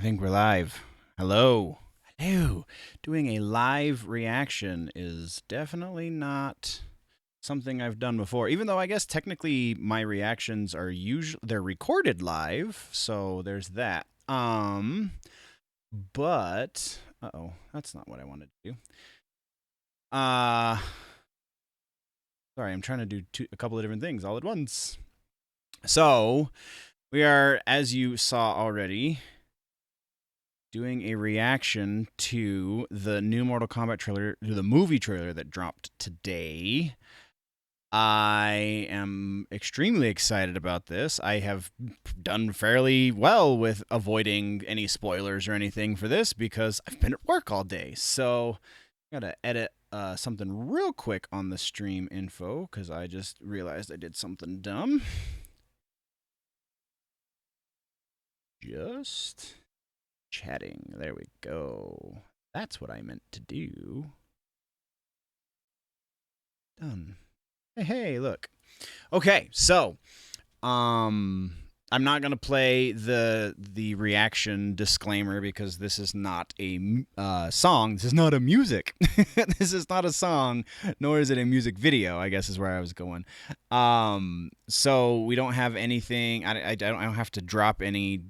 I think we're live. Hello. Hello. Doing a live reaction is definitely not something I've done before. Even though I guess technically my reactions are usually they're recorded live, so there's that. But uh-oh, that's not what I wanted to do. Uh Sorry, I'm trying to do a couple of different things all at once. So, we are, as you saw already, doing a reaction to the new Mortal Kombat trailer, to the movie trailer that dropped today. I am extremely excited about this. I have done fairly well with avoiding any spoilers or anything for this because I've been at work all day. So I gotta edit something real quick on the stream info because I just realized I did something dumb. Just chatting. There we go. That's what I meant to do. Done. Hey, look. Okay, so I'm not gonna play the reaction disclaimer because this is not a song. This is not a music. This is not a song, nor is it a music video. I guess is where I was going. So we don't have anything. I don't have to drop any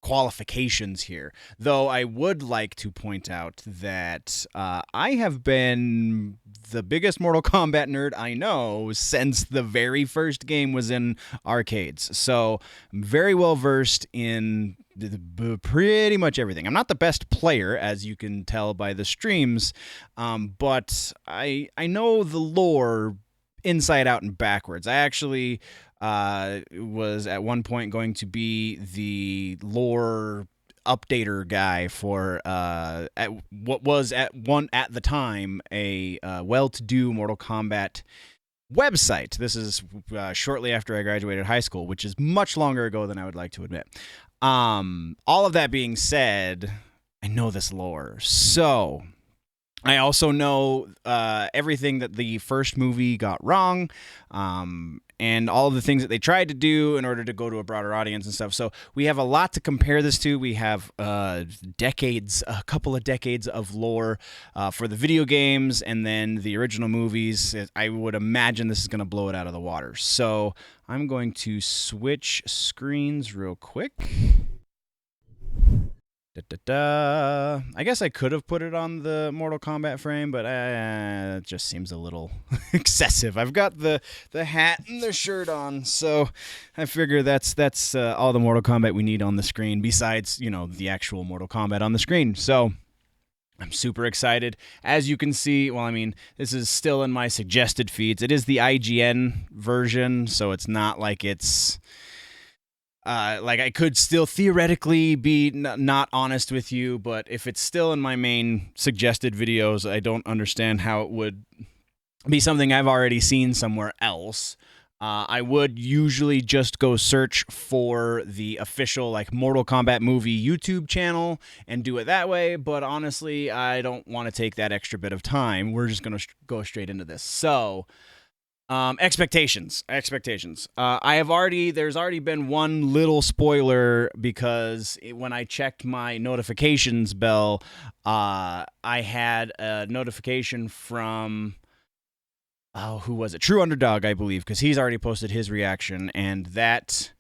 qualifications here. Though I would like to point out that I have been the biggest Mortal Kombat nerd I know since the very first game was in arcades. So I'm very well versed in pretty much everything. I'm not the best player, as you can tell by the streams, but I know the lore inside out and backwards. I actually was at one point going to be the lore updater guy for at what was at the time a well-to-do Mortal Kombat website. This is shortly after I graduated high school, which is much longer ago than I would like to admit. All of that being said, I know this lore, so I also know everything that the first movie got wrong, and all of the things that they tried to do in order to go to a broader audience and stuff. So we have a lot to compare this to. We have a couple of decades of lore for the video games, and then the original movies. I would imagine this is going to blow it out of the water. So I'm going to switch screens real quick. I guess I could have put it on the Mortal Kombat frame, but it just seems a little excessive. I've got the hat and the shirt on, so I figure that's all the Mortal Kombat we need on the screen, besides, the actual Mortal Kombat on the screen. So I'm super excited. As you can see, well, I mean, this is still in my suggested feeds. It is the IGN version, so it's not like it's... like I could still theoretically be not honest with you, but if it's still in my main suggested videos, I don't understand how it would be something I've already seen somewhere else. I would usually just go search for the official Mortal Kombat Movie YouTube channel and do it that way, but honestly, I don't want to take that extra bit of time. We're just going to go straight into this. So... expectations. There's already been one little spoiler because when I checked my notifications bell, I had a notification from, who was it? True Underdog, I believe, because he's already posted his reaction, and that,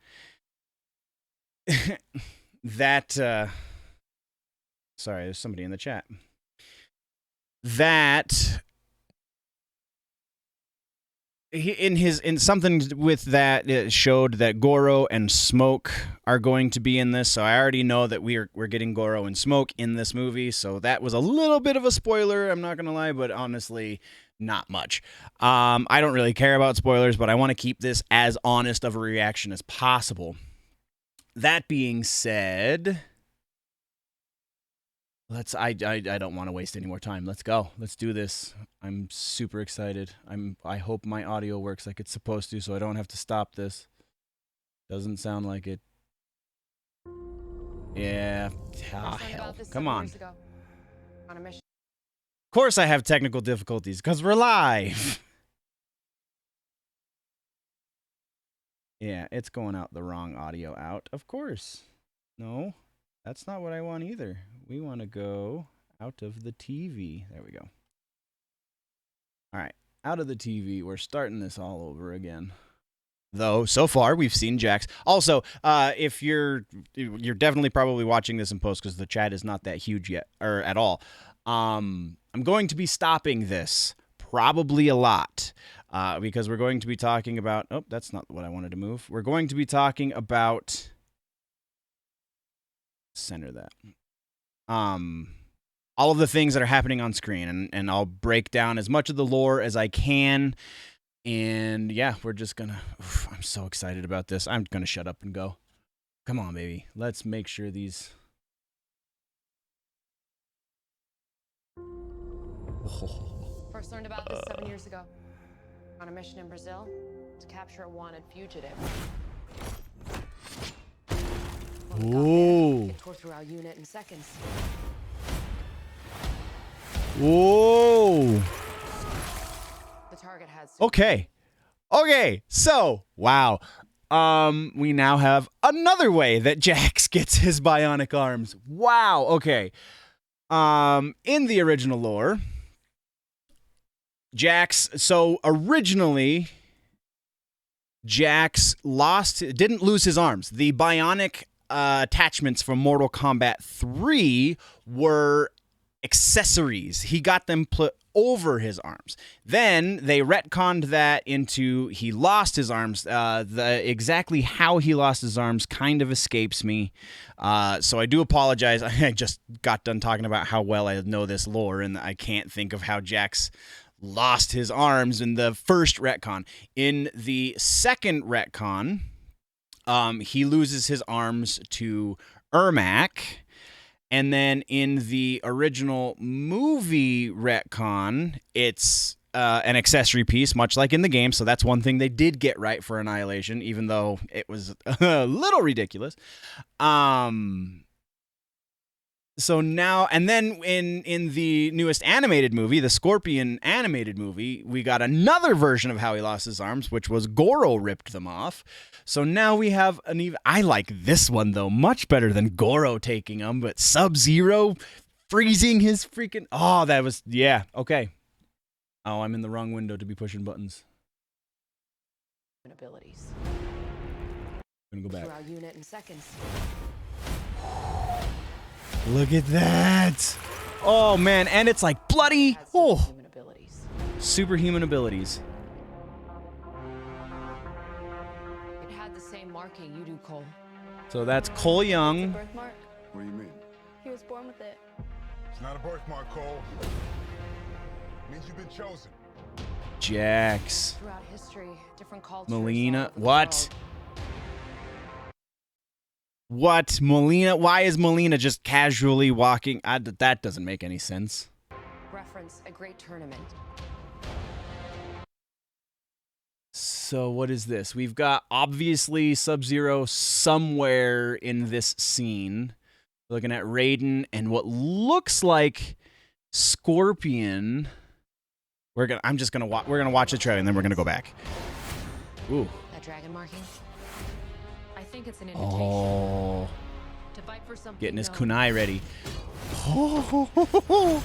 sorry, there's somebody in the chat. That... in something with that, it showed that Goro and Smoke are going to be in this, so I already know that we're getting Goro and Smoke in this movie, so that was a little bit of a spoiler, I'm not gonna lie, but honestly, not much. I don't really care about spoilers, but I want to keep this as honest of a reaction as possible. That being said... I don't want to waste any more time. Let's go. Let's do this. I'm super excited. I hope my audio works like it's supposed to, so I don't have to stop this. Doesn't sound like it. Yeah. Hell. Come on. Of course I have technical difficulties, because we're live. Yeah, it's going out the wrong audio out, of course. No, that's not what I want either. We want to go out of the TV. There we go. All right, out of the TV. We're starting this all over again. Though so far we've seen Jax. Also, if you're definitely probably watching this in post because the chat is not that huge yet or at all. I'm going to be stopping this probably a lot because we're going to be talking about. Oh, that's not what I wanted to move. We're going to be talking about. Center that. All of the things that are happening on screen, and I'll break down as much of the lore as I can. And yeah, we're just gonna. I'm so excited about this. I'm gonna shut up and go. Come on, baby. Let's make sure these. First learned about this 7 years ago. On a mission in Brazil to capture a wanted fugitive. Whoa. It tore through our unit in seconds. Whoa. The target has. Okay. So, wow. We now have another way that Jax gets his bionic arms. Wow. Okay. In the original lore, Jax. So originally, Jax didn't lose his arms. The bionic attachments from Mortal Kombat 3 were accessories. He got them put over his arms. Then they retconned that into he lost his arms. Exactly how he lost his arms kind of escapes me. So I do apologize. I just got done talking about how well I know this lore, and I can't think of how Jax lost his arms in the first retcon. In the second retcon, he loses his arms to Ermac. And then in the original movie retcon, it's an accessory piece, much like in the game. So that's one thing they did get right for Annihilation, even though it was a little ridiculous. So now, and then in the newest animated movie, the Scorpion animated movie, we got another version of how he lost his arms, which was Goro ripped them off. So now we have I like this one, though, much better than Goro taking them, but Sub-Zero freezing his freaking... Oh, that was... Yeah, okay. Oh, I'm in the wrong window to be pushing buttons. Abilities. I'm gonna go back. Through our unit in seconds. Look at that. Oh, man. And it's like bloody. Oh. Superhuman abilities. It had the same marking you do, Cole. So that's Cole Young. Birthmark? What do you mean? He was born with it. It's not a birthmark, Cole. It means you've been chosen. Jax. Throughout history, different cultures. Melina. What? What? Melina? Why is Melina just casually walking? That doesn't make any sense. Reference a great tournament. So what is this? We've got obviously Sub-Zero somewhere in this scene. Looking at Raiden and what looks like Scorpion. We're gonna watch the trailer and then we're gonna go back. Ooh. That dragon marking? I think it's an invitation. Oh. To fight for something. Getting his known. kunai ready. Oh.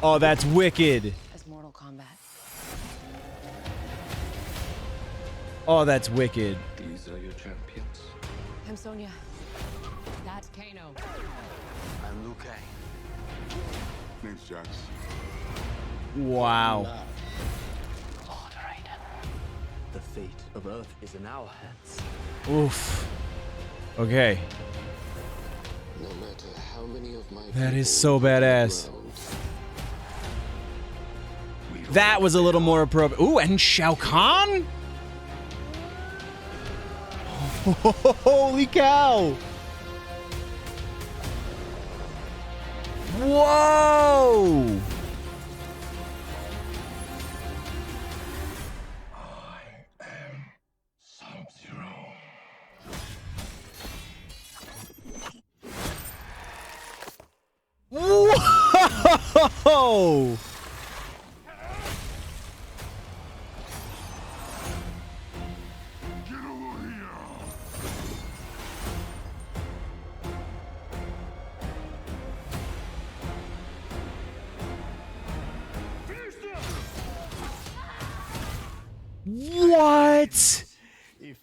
Oh, that's wicked. As Mortal Kombat. Oh, that's wicked. These are your champions. I'm Sonya. That's Kano. I'm Liu Kang. Name's Jax. Wow. Lord Raiden. The fate of Earth is in our hands. Oof. Okay. No matter how many of my That is people so badass. drowned, That was a little more appropriate. Ooh, and Shao Kahn? Holy cow! Whoa! Whoa!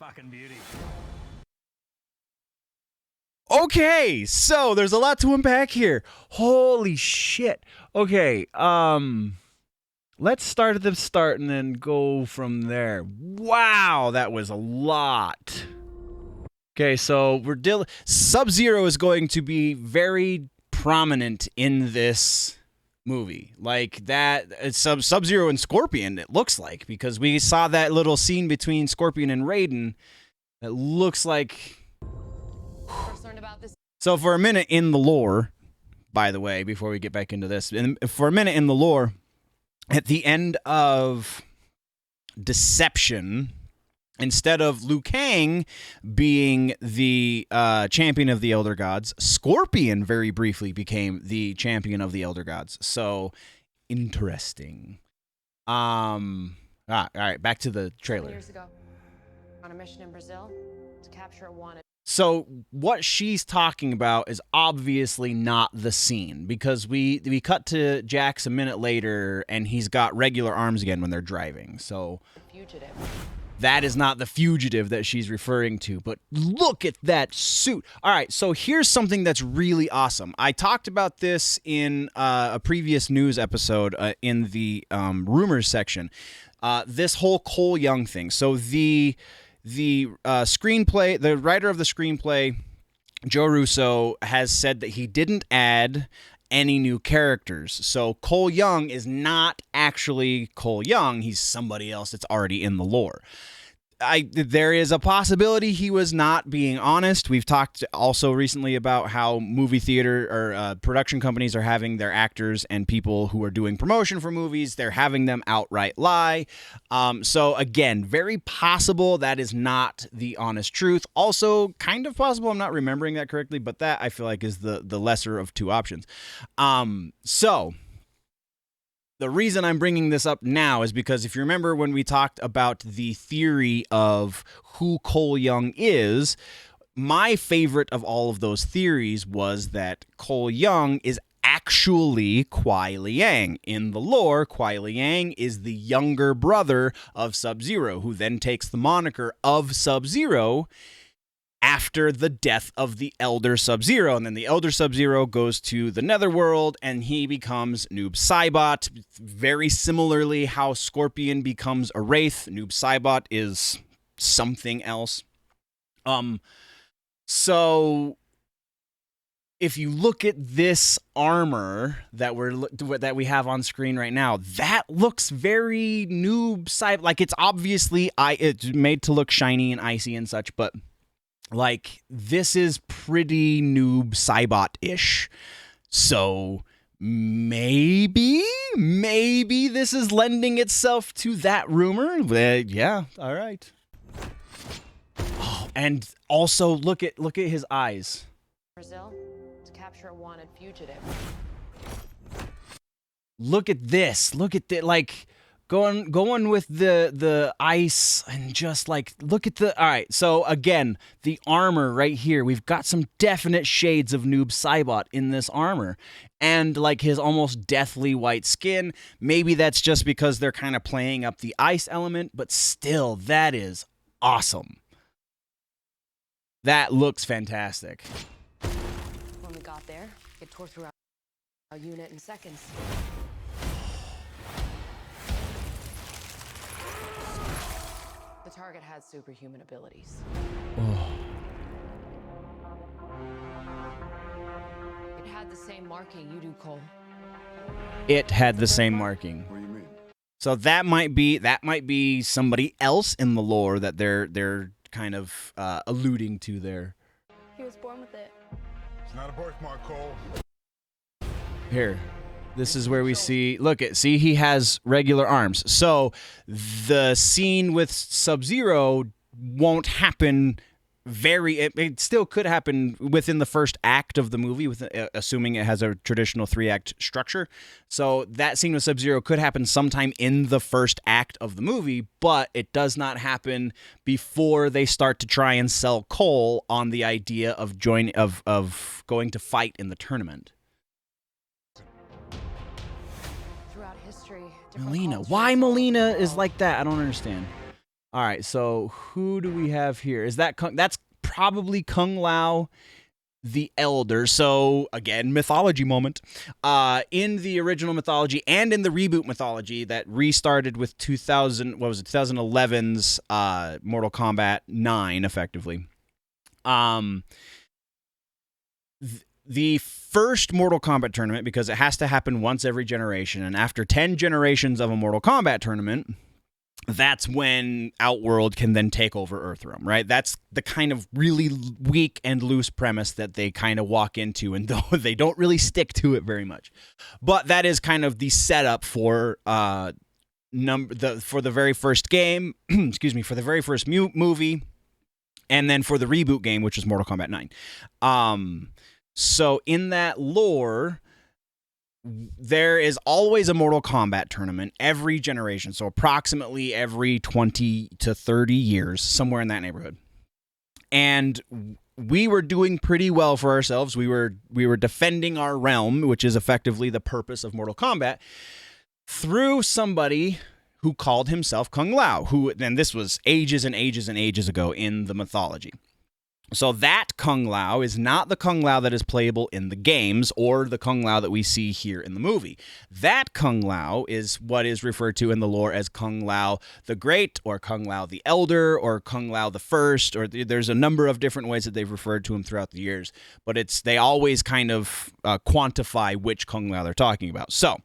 fucking beauty. Okay, so there's a lot to unpack here. Holy shit. Okay, let's start at the start and then go from there. Wow, that was a lot. Okay, so Sub-Zero is going to be very prominent in this movie. Like that, it's Sub-Zero and Scorpion, it looks like, because we saw that little scene between Scorpion and Raiden. It looks like... First learned about this. So for a minute in the lore, by the way, before we get back into this, for a minute in the lore, at the end of Deception, instead of Liu Kang being the champion of the Elder Gods, Scorpion very briefly became the champion of the Elder Gods. So interesting. All right, back to the 7 trailer. years ago, on a mission in Brazil to capture a wanted. So what she's talking about is obviously not the scene, because we cut to Jax a minute later and he's got regular arms again when they're driving. So Fugitive. that is not the fugitive that she's referring to, but look at that suit. All right, so here's something that's really awesome. I talked about this in a previous news episode in the rumors section. This whole Cole Young thing. So the screenplay, the writer of the screenplay, Joe Russo, has said that he didn't add any new characters. So Cole Young is not actually Cole Young. He's somebody else that's already in the lore. There is a possibility he was not being honest. We've talked also recently about how movie theater or production companies are having their actors and people who are doing promotion for movies, they're having them outright lie. So again, very possible that is not the honest truth. Also, kind of possible I'm not remembering that correctly, but that I feel like is the lesser of two options. So the reason I'm bringing this up now is because if you remember when we talked about the theory of who Cole Young is, my favorite of all of those theories was that Cole Young is actually Kuai Liang. In the lore, Kuai Liang is the younger brother of Sub-Zero, who then takes the moniker of Sub-Zero after the death of the Elder Sub-Zero. And then the Elder Sub-Zero goes to the Netherworld and he becomes Noob Saibot. Very similarly how Scorpion becomes a Wraith, Noob Saibot is something else. So if you look at this armor that we have on screen right now, that looks very Noob Saibot. Like it's obviously it's made to look shiny and icy and such, but like, this is pretty Noob Saibot-ish. So maybe this is lending itself to that rumor. Yeah, all right. Oh, and also look at his eyes. Brazil to capture a wanted fugitive. Look at this. Look at that. Like going with the ice and just like look at the. All right. So again, the armor right here. We've got some definite shades of Noob Saibot in this armor, and like his almost deathly white skin. Maybe that's just because they're kind of playing up the ice element, but still, that is awesome. That looks fantastic. When we got there, it tore through our unit in seconds. The target had superhuman abilities. It had the same marking you do, Cole. It had the same marking. What do you mean? So that might be somebody else in the lore that they're kind of alluding to there. He was born with it. It's not a birthmark, Cole. Here. This is where we see, see he has regular arms. So the scene with Sub-Zero won't happen it still could happen within the first act of the movie, assuming it has a traditional 3-act structure. So that scene with Sub-Zero could happen sometime in the first act of the movie, but it does not happen before they start to try and sell Cole on the idea of going to fight in the tournament. Throughout history, Melina. Why Melina is like that, I don't understand. All right, so who do we have here? Is that that's probably Kung Lao the Elder. So again, mythology moment. In the original mythology and in the reboot mythology that restarted with 2011's Mortal Kombat 9, effectively. The first Mortal Kombat tournament, because it has to happen once every generation, and after 10 generations of a Mortal Kombat tournament, that's when Outworld can then take over Earthrealm, right? That's the kind of really weak and loose premise that they kind of walk into, and though they don't really stick to it very much. But that is kind of the setup for for the very first game, excuse me, for the very first movie, and then for the reboot game, which is Mortal Kombat 9. So in that lore, there is always a Mortal Kombat tournament every generation, so approximately every 20 to 30 years, somewhere in that neighborhood. And we were doing pretty well for ourselves. We were defending our realm, which is effectively the purpose of Mortal Kombat, through somebody who called himself Kung Lao, and this was ages and ages and ages ago in the mythology. So that Kung Lao is not the Kung Lao that is playable in the games or the Kung Lao that we see here in the movie. That Kung Lao is what is referred to in the lore as Kung Lao the Great, or Kung Lao the Elder, or Kung Lao the First, or there's a number of different ways that they've referred to him throughout the years, but they always kind of quantify which Kung Lao they're talking about. So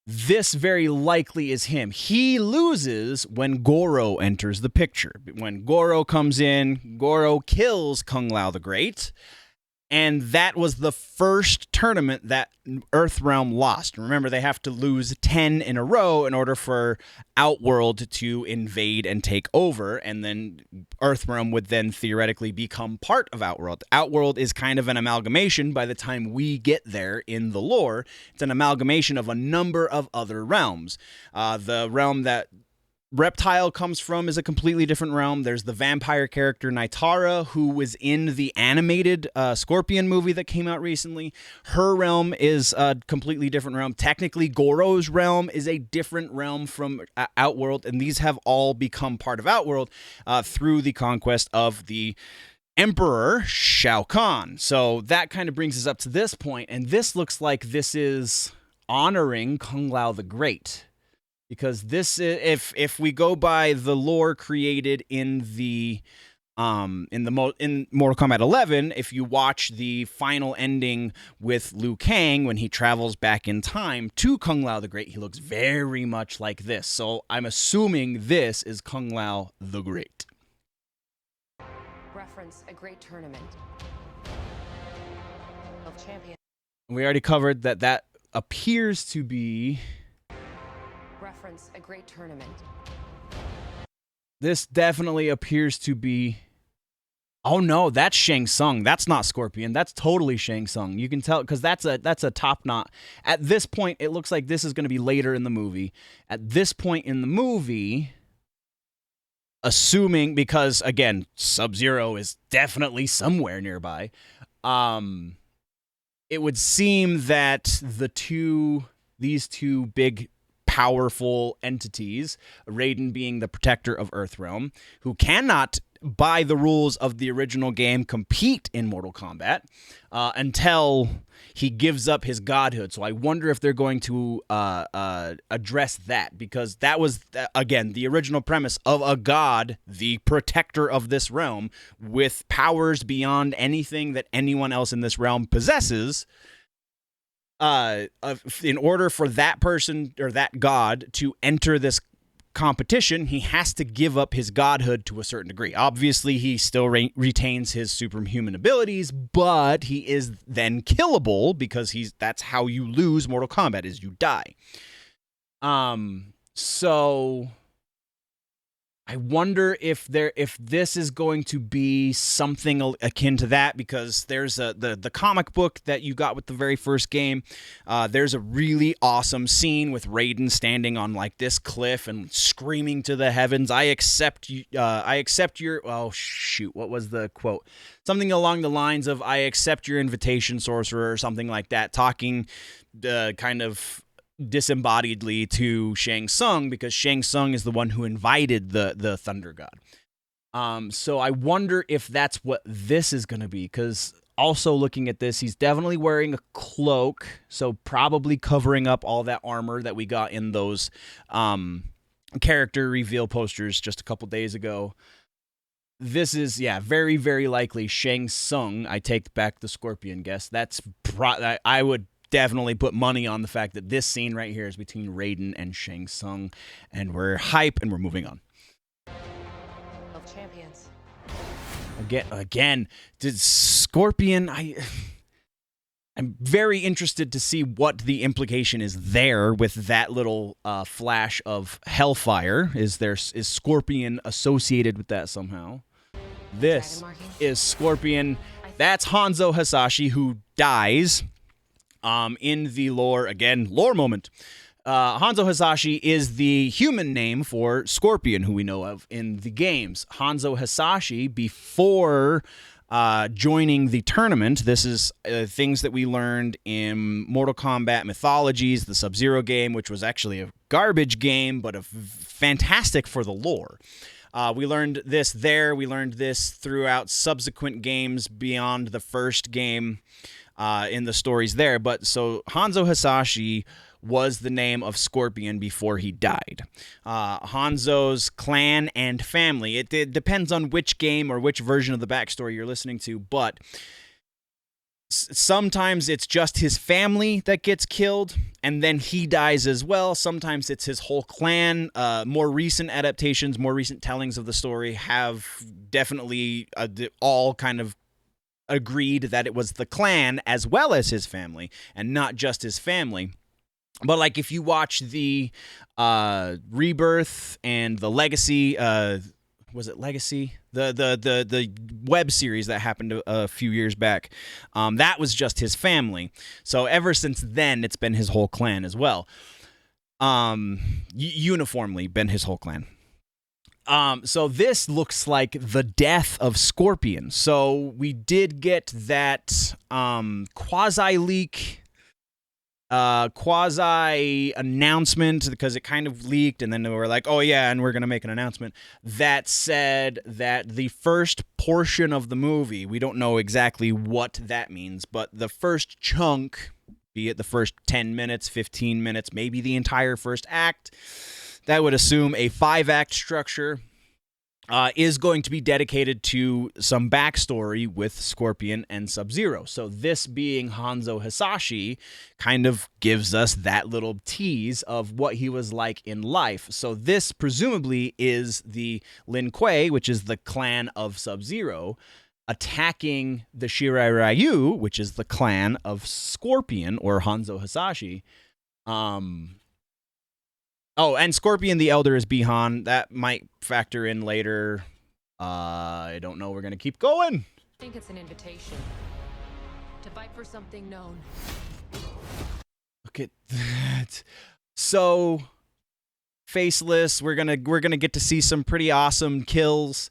this very likely is him. He loses when Goro enters the picture. When Goro comes in, Goro kills Kung Lao the Great, and that was the first tournament that Earthrealm lost. Remember, they have to lose 10 in a row in order for Outworld to invade and take over, and then Earthrealm would then theoretically become part of Outworld. Outworld is kind of an amalgamation by the time we get there in the lore. It's an amalgamation of a number of other realms. The realm that Reptile comes from is a completely different realm. There's the vampire character Naitara, who was in the animated Scorpion movie that came out recently. Her realm is a completely different realm. Technically, Goro's realm is a different realm from Outworld, and these have all become part of Outworld through the conquest of the Emperor Shao Kahn. So that kind of brings us up to this point, and this looks like this is honoring Kung Lao the Great. Because this, if we go by the lore created in Mortal Kombat 11, if you watch the final ending with Liu Kang when he travels back in time to Kung Lao the Great, he looks very much like this. So I'm assuming this is Kung Lao the Great. Reference a great tournament of champions. We already covered that appears to be. Reference a great tournament. This definitely appears to be. Oh no, that's Shang Tsung. That's not Scorpion. That's totally Shang Tsung. You can tell because that's a top knot. At this point, it looks like this is going to be later in the movie. At this point in the movie, assuming because again, Sub-Zero is definitely somewhere nearby. It would seem that these two big powerful entities, Raiden being the protector of Earthrealm, who cannot, by the rules of the original game, compete in Mortal Kombat until he gives up his godhood. So I wonder if they're going to address that, because that was, again, the original premise of a god, the protector of this realm, with powers beyond anything that anyone else in this realm possesses. In order for that person or that god to enter this competition, he has to give up his godhood to a certain degree. Obviously, he still retains his superhuman abilities, but he is then killable because that's how you lose Mortal Kombat, is you die. So I wonder if this is going to be something akin to that, because there's the comic book that you got with the very first game. There's a really awesome scene with Raiden standing on like this cliff and screaming to the heavens, "I accept you. I accept your." Oh shoot, what was the quote? Something along the lines of "I accept your invitation, sorcerer," or something like that. Talking kind of disembodiedly to Shang Tsung, because Shang Tsung is the one who invited the Thunder God. So I wonder if that's what this is going to be, because also looking at this, he's definitely wearing a cloak, so probably covering up all that armor that we got in those character reveal posters just a couple days ago. This is, very, very likely Shang Tsung. I take back the Scorpion guess. I would definitely put money on the fact that this scene right here is between Raiden and Shang Tsung, and we're hype, and we're moving on. Of champions. Again, did Scorpion? I'm very interested to see what the implication is there with that little flash of hellfire. Is Scorpion associated with that somehow? This is Scorpion. That's Hanzo Hasashi, who dies in the lore. Again, lore moment. Hanzo Hasashi is the human name for Scorpion, who we know of in the games. Hanzo Hasashi, before joining the tournament, this is things that we learned in Mortal Kombat Mythologies, the Sub-Zero game, which was actually a garbage game, but fantastic for the lore. We learned this there. We learned this throughout subsequent games beyond the first game in the stories there. But so Hanzo Hasashi was the name of Scorpion before he died. Hanzo's clan and family, it depends on which game or which version of the backstory you're listening to, but sometimes it's just his family that gets killed, and then he dies as well. Sometimes it's his whole clan. More recent adaptations, more recent tellings of the story have definitely all kind of agreed that it was the clan as well as his family, and not just his family. But like if you watch the Rebirth and the Legacy, was it Legacy? The web series that happened a few years back, that was just his family. So ever since then, it's been his whole clan as well. Uniformly been his whole clan. So this looks like the death of Scorpion. So we did get that quasi-leak, quasi announcement, because it kind of leaked, and then they were like, oh yeah, and we're gonna make an announcement that said that the first portion of the movie, we don't know exactly what that means, but the first chunk, be it the first 10 minutes, 15 minutes, maybe the entire first act, that would assume a 5-act structure, is going to be dedicated to some backstory with Scorpion and Sub-Zero. So this being Hanzo Hasashi kind of gives us that little tease of what he was like in life. So this presumably is the Lin Kuei, which is the clan of Sub-Zero, attacking the Shirai Ryu, which is the clan of Scorpion or Hanzo Hasashi. Oh, and Scorpion the Elder is Bihan. That might factor in later. I don't know. We're going to keep going. I think it's an invitation to fight for something known. Look at that. So, Faceless, we're gonna get to see some pretty awesome kills.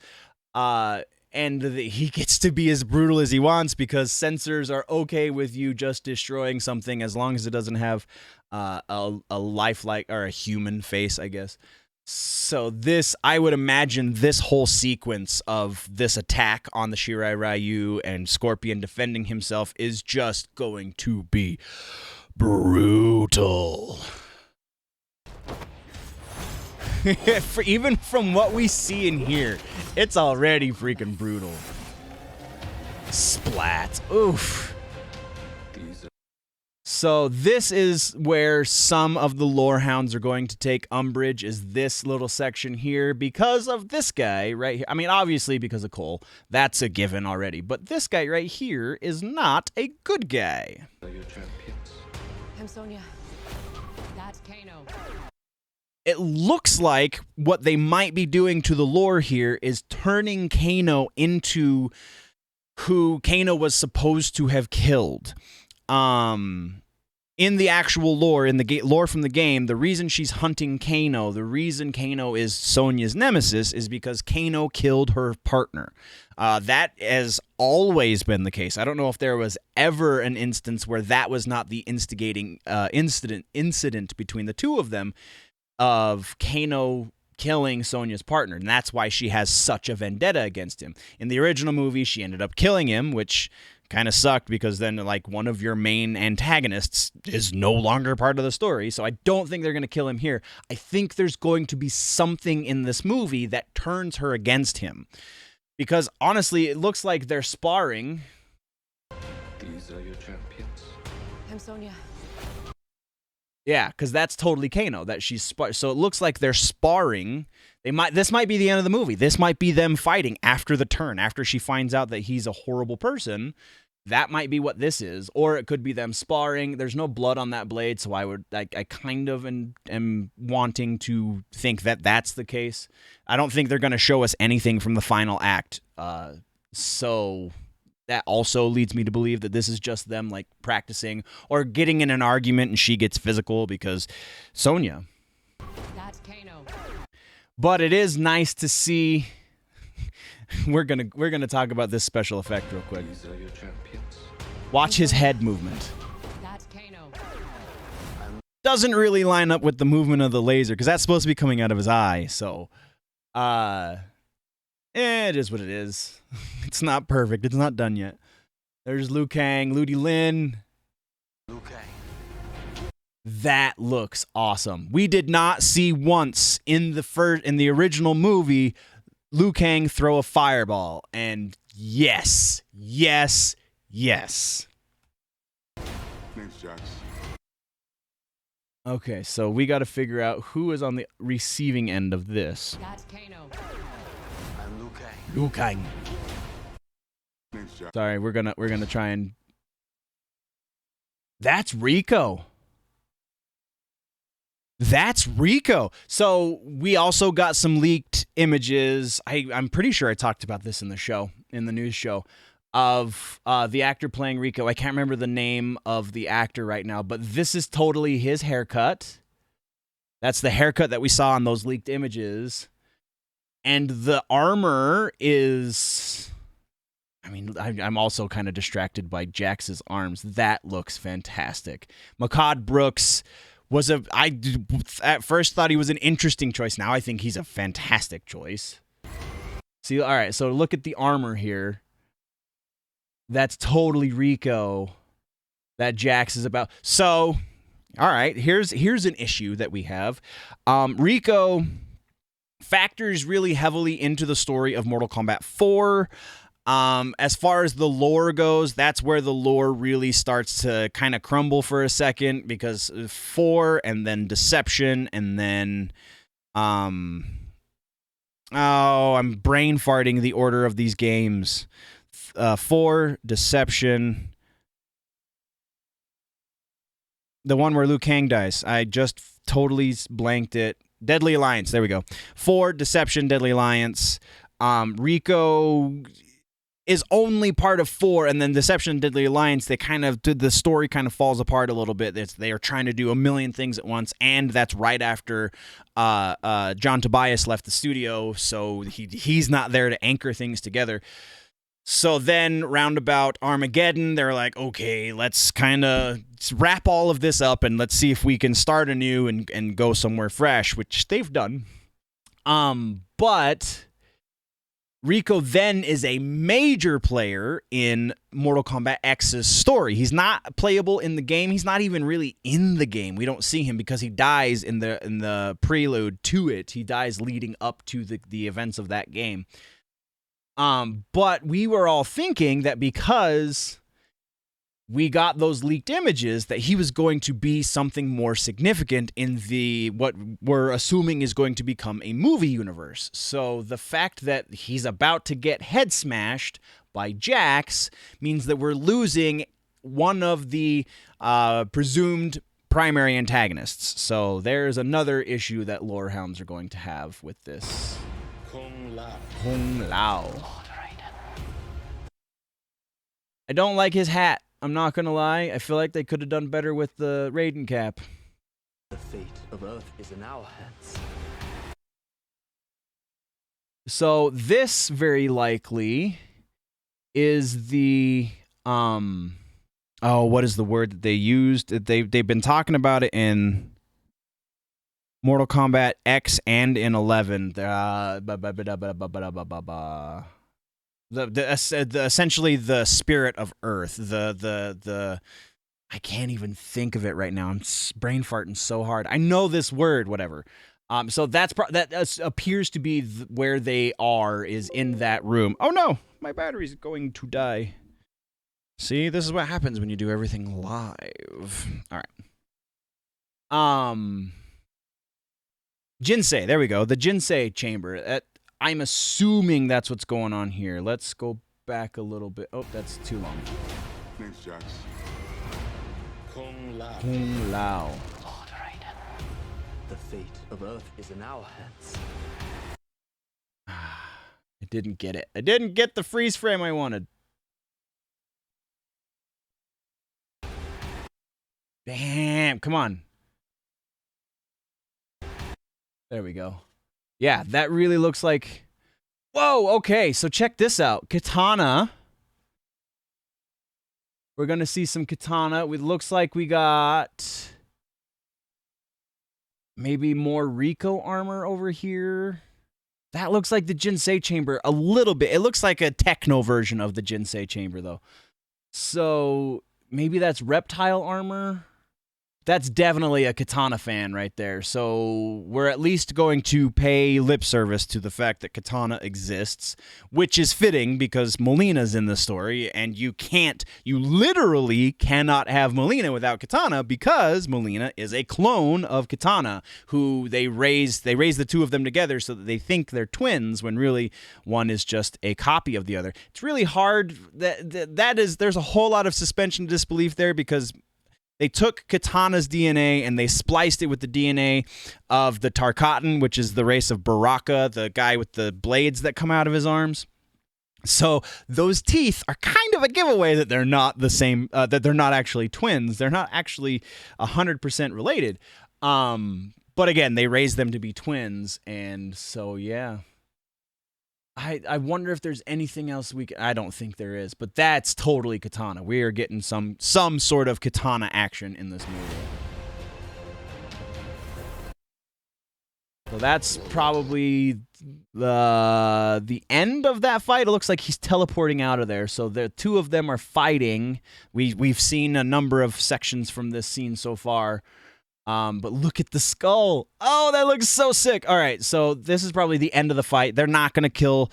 And he gets to be as brutal as he wants, because censors are okay with you just destroying something as long as it doesn't have a lifelike or a human face, I guess. So this, I would imagine this whole sequence of this attack on the Shirai Ryu and Scorpion defending himself is just going to be brutal. Even from what we see in here, it's already freaking brutal. Splat. Oof. So this is where some of the lore hounds are going to take umbrage, is this little section here, because of this guy right here. I mean, obviously because of Cole, that's a given already, but this guy right here is not a good guy. I'm Sonya. That's Kano. It looks like what they might be doing to the lore here is turning Kano into who Kano was supposed to have killed. in the actual lore, in the lore from the game, the reason she's hunting Kano, the reason Kano is Sonya's nemesis, is because Kano killed her partner. That has always been the case. I don't know if there was ever an instance where that was not the instigating incident between the two of them, of Kano killing Sonya's partner, and that's why she has such a vendetta against him. In the original movie, she ended up killing him, which kind of sucked because then like one of your main antagonists is no longer part of the story. So I don't think they're going to kill him here. I think there's going to be something in this movie that turns her against him, because honestly, it looks like they're sparring. These are your champions. I'm Sonya. Yeah, because that's totally Kano. That she's so it looks like they're sparring. This might be the end of the movie. This might be them fighting after the turn, after she finds out that he's a horrible person. That might be what this is, or it could be them sparring. There's no blood on that blade, so I kind of am wanting to think that that's the case. I don't think they're going to show us anything from the final act. So that also leads me to believe that this is just them like practicing or getting in an argument, and she gets physical because Sonya. That's Kano. But it is nice to see. We're gonna talk about this special effect real quick. These are your champions. Watch his head movement. That's Kano. Doesn't really line up with the movement of the laser because that's supposed to be coming out of his eye. So, it is what it is. It's not perfect. It's not done yet. There's Liu Kang, Ludi Lin. Liu Kang. That looks awesome. We did not see once in the original movie Liu Kang throw a fireball, and yes. Name's Jax. Okay, so we got to figure out who is on the receiving end of this. That's Kano. I'm Liu Kang. Liu Kang. Name's Jax. Sorry, we're gonna try and. That's Rico. That's Rico. So we also got some leaked images. I'm pretty sure I talked about this in the news show, of the actor playing Rico. I can't remember the name of the actor right now, but this is totally his haircut. That's the haircut that we saw in those leaked images. And the armor is... I mean, I'm also kind of distracted by Jax's arms. That looks fantastic. Makad Brooks I at first thought he was an interesting choice. Now I think he's a fantastic choice. See, all right, so look at the armor here. That's totally Rico that Jax is about. So, all right, here's an issue that we have. Rico factors really heavily into the story of Mortal Kombat 4. As far as the lore goes, that's where the lore really starts to kind of crumble for a second, because 4 and then Deception and then I'm brain farting the order of these games. 4, Deception, the one where Liu Kang dies. I just totally blanked it. Deadly Alliance. There we go. 4, Deception, Deadly Alliance. Rico is only part of 4, and then Deception and Deadly Alliance, the story kind of falls apart a little bit. They are trying to do a million things at once, and that's right after John Tobias left the studio, so he's not there to anchor things together. So then, roundabout Armageddon, they're like, okay, let's kind of wrap all of this up, and let's see if we can start anew and go somewhere fresh, which they've done. But Rico then is a major player in Mortal Kombat X's story. He's not playable in the game. He's not even really in the game. We don't see him because he dies in the prelude to it. He dies leading up to the events of that game. But we were all thinking that because we got those leaked images, that he was going to be something more significant in what we're assuming is going to become a movie universe. So the fact that he's about to get head smashed by Jax means that we're losing one of the presumed primary antagonists. So there's another issue that lorehounds are going to have with this. Kung Lao. I don't like his hat. I'm not gonna lie. I feel like they could have done better with the Raiden cap. The fate of Earth is in our hands. So this very likely is the what is the word that they used? They've been talking about it in Mortal Kombat X and in 11. Essentially the spirit of Earth. The I can't even think of it right now. I'm brain farting so hard. I know this word, whatever. So that appears to be where they are, is in that room. Oh no, my battery's going to die. See, this is what happens when you do everything live. All right. Jinsei, there we go. The Jinsei chamber. I'm assuming that's what's going on here. Let's go back a little bit. Oh, that's too long. Thanks, Jax. Kung Lao. Kung Lao. Lord Raiden. The fate of Earth is in our hands. I didn't get it. I didn't get the freeze frame I wanted. Damn, come on. There we go. Yeah, that really looks like... Whoa, okay, so check this out. Katana. We're going to see some katana. It looks like we got... maybe more Rico armor over here. That looks like the Jinsei chamber a little bit. It looks like a techno version of the Jinsei chamber, though. So maybe that's reptile armor. That's definitely a Katana fan right there. So we're at least going to pay lip service to the fact that Katana exists, which is fitting because Molina's in the story, and you literally cannot have Molina without Katana because Molina is a clone of Katana, who they raise the two of them together so that they think they're twins when really one is just a copy of the other. It's really hard. There's a whole lot of suspension of disbelief there because they took Katana's DNA and they spliced it with the DNA of the Tarkatan, which is the race of Baraka, the guy with the blades that come out of his arms. So those teeth are kind of a giveaway that they're not the same, that they're not actually twins. They're not actually 100% related. But again, they raised them to be twins. And so, yeah. I wonder if there's anything else I don't think there is, but that's totally Katana. We are getting some sort of Katana action in this movie. So that's probably the end of that fight. It looks like he's teleporting out of there. So the two of them are fighting. We've seen a number of sections from this scene so far. But look at the skull. Oh, that looks so sick. All right, so this is probably the end of the fight. They're not going to kill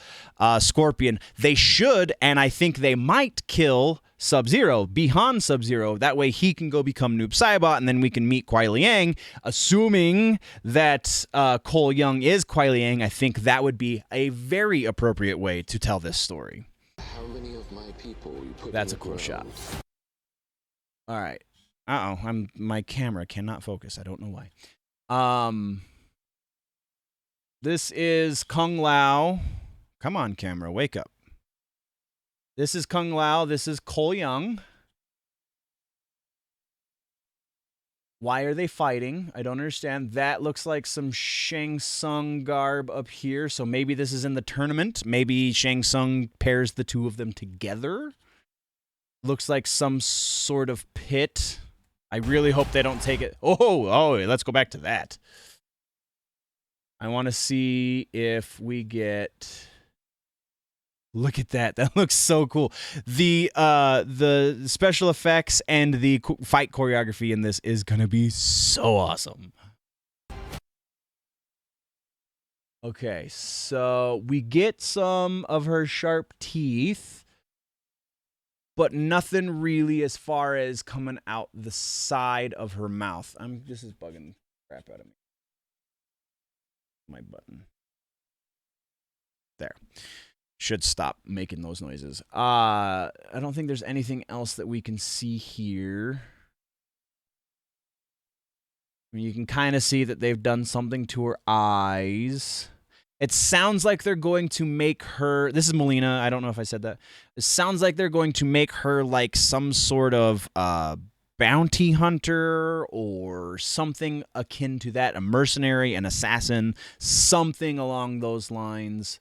Scorpion. They should, and I think they might kill Sub-Zero, Bihan Sub-Zero. That way he can go become Noob Saibot, and then we can meet Kuai Liang. Assuming that Cole Young is Kuai Liang, I think that would be a very appropriate way to tell this story. How many of my people you put That's in a cool the shot. ground? All right. My camera cannot focus. I don't know why. This is Kung Lao. Come on, camera, wake up. This is Kung Lao. This is Cole Young. Why are they fighting? I don't understand. That looks like some Shang Tsung garb up here. So maybe this is in the tournament. Maybe Shang Tsung pairs the two of them together. Looks like some sort of pit. I really hope they don't take it. Oh, let's go back to that. I want to see if we get... Look at that. That looks so cool. The special effects and the fight choreography in this is going to be so awesome. Okay, so we get some of her sharp teeth, but nothing really as far as coming out the side of her mouth. This is bugging the crap out of me. My button. There. Should stop making those noises. I don't think there's anything else that we can see here. I mean, you can kind of see that they've done something to her eyes. It sounds like they're going to make her. This is Melina. I don't know if I said that. It sounds like they're going to make her like some sort of bounty hunter or something akin to that, a mercenary, an assassin, something along those lines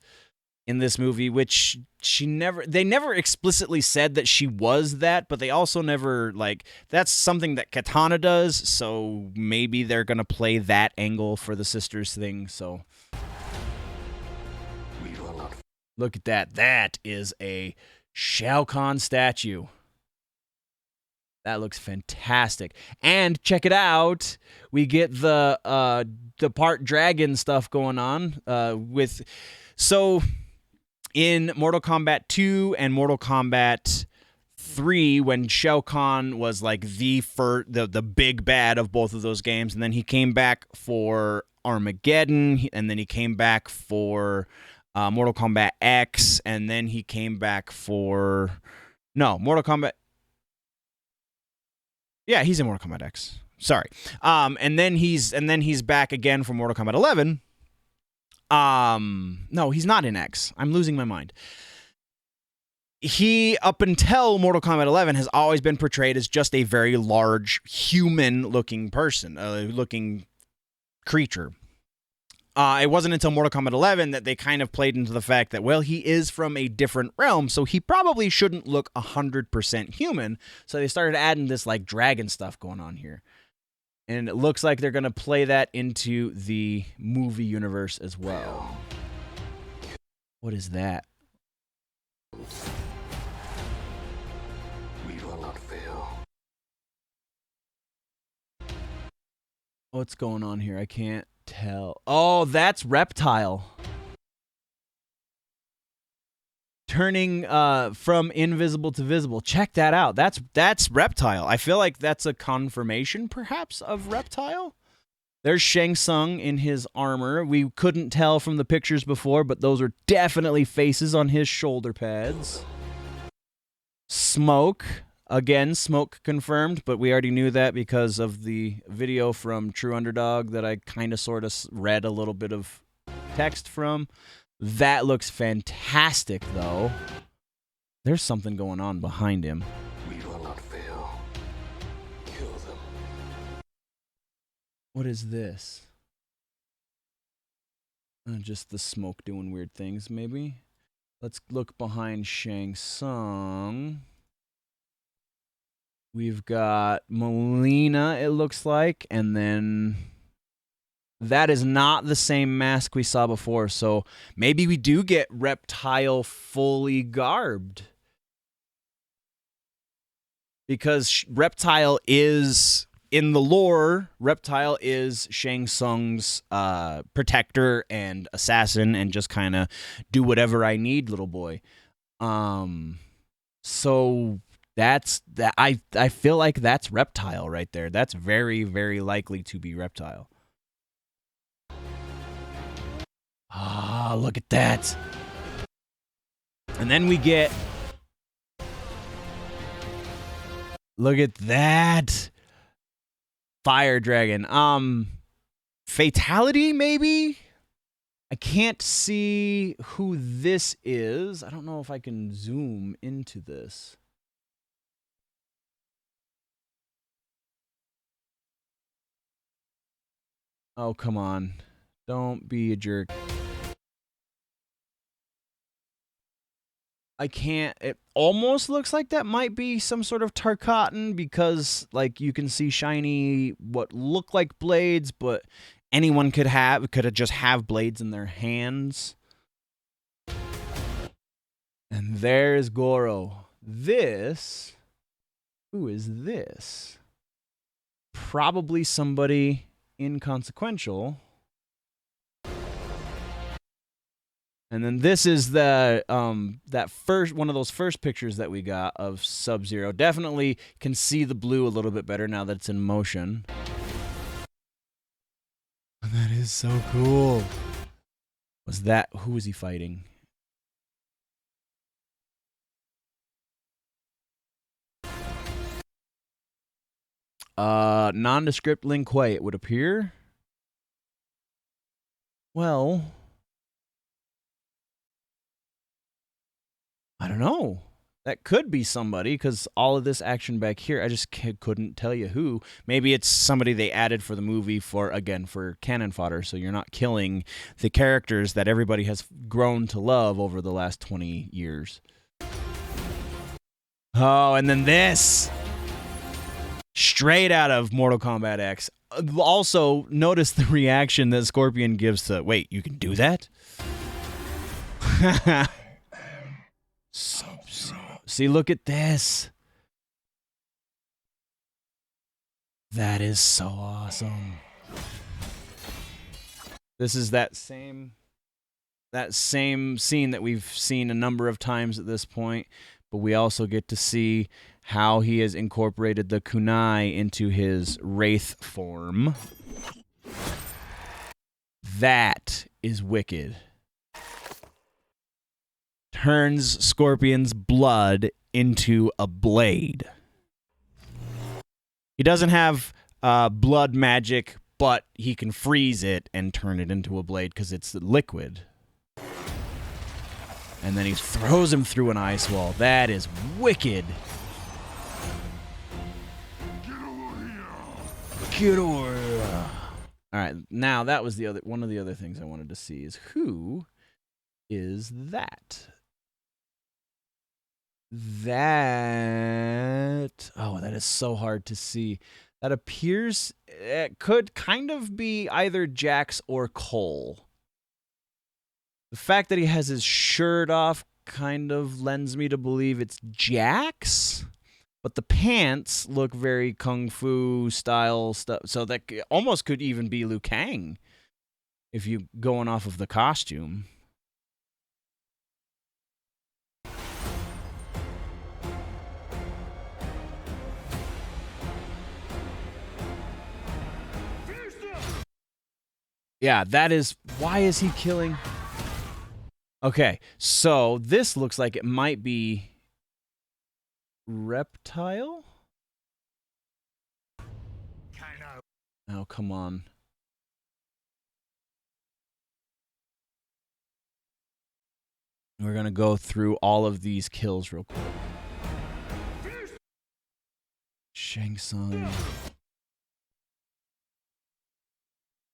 in this movie, which they never explicitly said that she was that, but they also never, like, that's something that Katana does, so maybe they're going to play that angle for the sisters thing, so. Look at that. That is a Shao Kahn statue. That looks fantastic. And check it out. We get the part dragon stuff going on with. So in Mortal Kombat 2 and Mortal Kombat 3, when Shao Kahn was like the big bad of both of those games, and then he came back for Armageddon, and then he came back for Mortal Kombat X, and then he came back for Mortal Kombat. Yeah, he's in Mortal Kombat X. Sorry. And then he's back again for Mortal Kombat 11. No, he's not in X. I'm losing my mind. He, up until Mortal Kombat 11, has always been portrayed as just a very large human-looking person, looking creature. It wasn't until Mortal Kombat 11 that they kind of played into the fact that, well, he is from a different realm, so he probably shouldn't look 100% human. So they started adding this like dragon stuff going on here. And it looks like they're going to play that into the movie universe as well. What is that? We will not fail. What's going on here? I can't tell. Oh, that's Reptile. Turning from invisible to visible. Check that out. That's Reptile. I feel like that's a confirmation, perhaps, of Reptile. There's Shang Tsung in his armor. We couldn't tell from the pictures before, but those are definitely faces on his shoulder pads. Smoke. Again, Smoke confirmed, but we already knew that because of the video from True Underdog that I kind of sort of read a little bit of text from. That looks fantastic, though. There's something going on behind him. We will not fail. Kill them. What is this? Just the smoke doing weird things, maybe? Let's look behind Shang Tsung. We've got Melina, it looks like, and then that is not the same mask we saw before, so maybe we do get Reptile fully garbed. Because Reptile is, in the lore, Reptile is Shang Tsung's protector and assassin and just kind of do whatever I need, little boy. So that's that. I feel like that's Reptile right there. That's very, very likely to be Reptile. Ah, look at that. And then we get... Look at that. Fire Dragon. Fatality, maybe? I can't see who this is. I don't know if I can zoom into this. Oh, come on. Don't be a jerk. I can't. It almost looks like that might be some sort of Tarkatan because, like, you can see shiny, what look like blades, but anyone could just have blades in their hands. And there's Goro. This. Who is this? Probably somebody inconsequential. And then this is the that first one of those first pictures that we got of Sub-Zero. Definitely can see the blue a little bit better now that it's in motion. And that is so cool. Who was he fighting? Nondescript Lin Kuei, it would appear. Well, I don't know. That could be somebody, because all of this action back here, I just couldn't tell you who. Maybe it's somebody they added for the movie for cannon fodder, so you're not killing the characters that everybody has grown to love over the last 20 years. Oh, and then this. Straight out of Mortal Kombat X. Also, notice the reaction that Scorpion gives to, wait, you can do that? See, look at this. That is so awesome. This is that same scene that we've seen a number of times at this point, but we also get to see how he has incorporated the kunai into his wraith form. That is wicked. Turns Scorpion's blood into a blade. He doesn't have blood magic, but he can freeze it and turn it into a blade because it's liquid. And then he throws him through an ice wall. That is wicked. Get over here. All right, now that was one of the other things I wanted to see is who is that? That is so hard to see. That appears it could kind of be either Jax or Cole. The fact that he has his shirt off kind of lends me to believe it's Jax, but the pants look very kung fu style stuff, so that almost could even be Liu Kang if you going off of the costume. Yeah, that is... Why is he killing... Okay, so this looks like it might be... Reptile? Oh, come on. We're going to go through all of these kills real quick. Shang Tsung...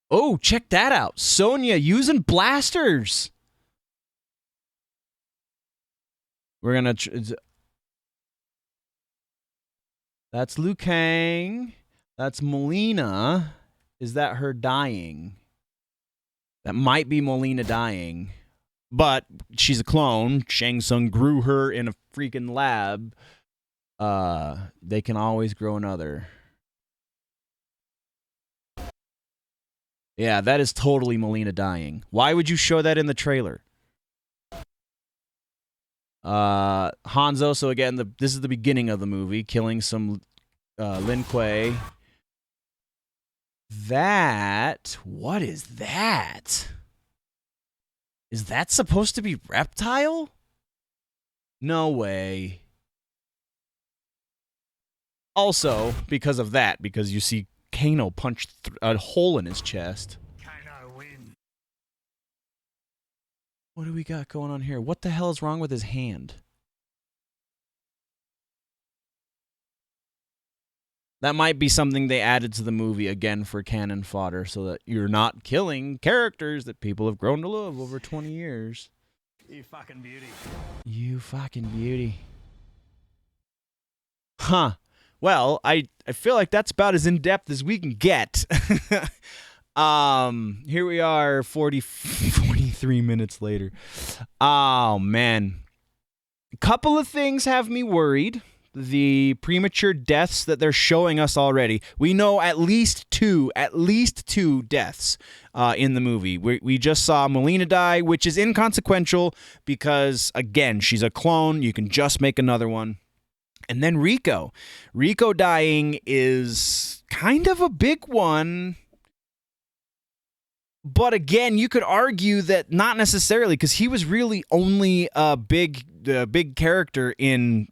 Oh, check that out. Sonya using blasters. We're going to... That's Liu Kang. That's Melina. Is that her dying? That might be Melina dying. But she's a clone. Shang Tsung grew her in a freaking lab. They can always grow another. Yeah, that is totally Melina dying. Why would you show that in the trailer? Hanzo, so again, this is the beginning of the movie, killing some Lin Kuei. What is that? Is that supposed to be Reptile? No way. Also, because of that, because you see Kano punched a hole in his chest. What do we got going on here? What the hell is wrong with his hand? That might be something they added to the movie again for cannon fodder so that you're not killing characters that people have grown to love over 20 years. You fucking beauty. You fucking beauty. Huh. Well, I feel like that's about as in-depth as we can get. Here we are 43 minutes later. Oh, man. A couple of things have me worried. The premature deaths that they're showing us already. We know at least two deaths in the movie. We just saw Melina die, which is inconsequential because, again, she's a clone. You can just make another one. And then Rico. Rico dying is kind of a big one. But again, you could argue that not necessarily, because he was really only a big character in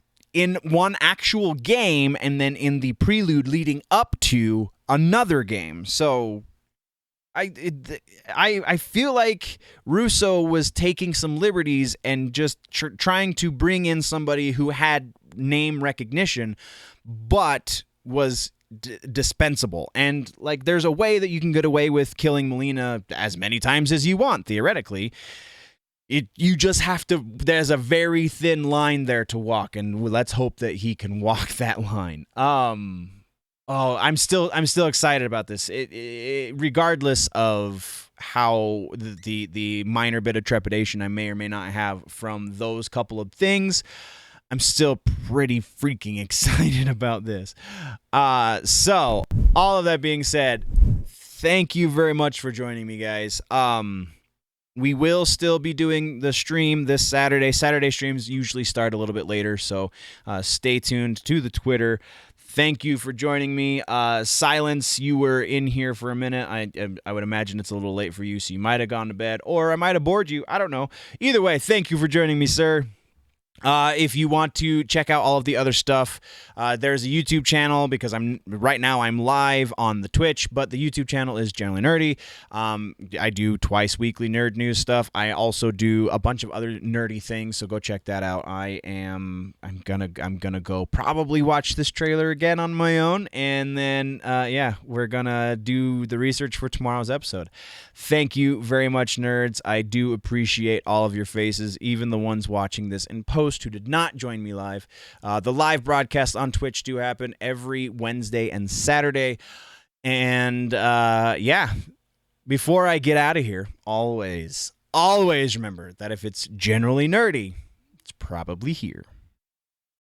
one actual game and then in the prelude leading up to another game. So I feel like Russo was taking some liberties and just trying to bring in somebody who had name recognition, but was dispensable. And like, there's a way that you can get away with killing Melina as many times as you want, theoretically. You just have to. There's a very thin line there to walk, and let's hope that he can walk that line. Oh, I'm still excited about this. Regardless of how the minor bit of trepidation I may or may not have from those couple of things, I'm still pretty freaking excited about this. So all of that being said, thank you very much for joining me, guys. We will still be doing the stream this Saturday. Saturday streams usually start a little bit later, so stay tuned to the Twitter. Thank you for joining me. Silence, you were in here for a minute. I would imagine it's a little late for you, so you might have gone to bed, or I might have bored you. I don't know. Either way, thank you for joining me, sir. If you want to check out all of the other stuff, there's a YouTube channel, because right now I'm live on the Twitch, but the YouTube channel is Generally Nerdy. I do twice weekly nerd news stuff. I also do a bunch of other nerdy things, so go check that out. I'm gonna go probably watch this trailer again on my own, and then we're gonna do the research for tomorrow's episode. Thank you very much, nerds. I do appreciate all of your faces, even the ones watching this in post who did not join me live. The live broadcasts on Twitch do happen every Wednesday and Saturday. And before I get out of here, always remember that if it's generally nerdy, it's probably here.